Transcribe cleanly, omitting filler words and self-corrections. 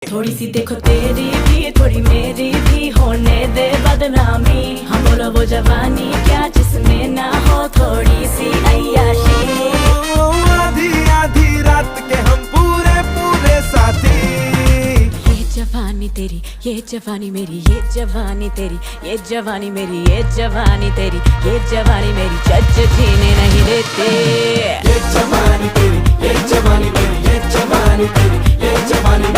थोड़ी सी देखो तेरी भी थोड़ी मेरी भी होने दे बदनामी। हम बोलो वो जवानी क्या जिसमें ना हो थोड़ी सी अय्याशी। आधी आधी रात के हम पूरे पूरे साथी। ये जवानी तेरी ये जवानी मेरी ये जवानी तेरी ये जवानी मेरी ये जवानी तेरी ये जवानी मेरी जज जीने नहीं देते। ये जवानी तेरी ये जवानी मेरी ये जवानी तेरी ये जवानी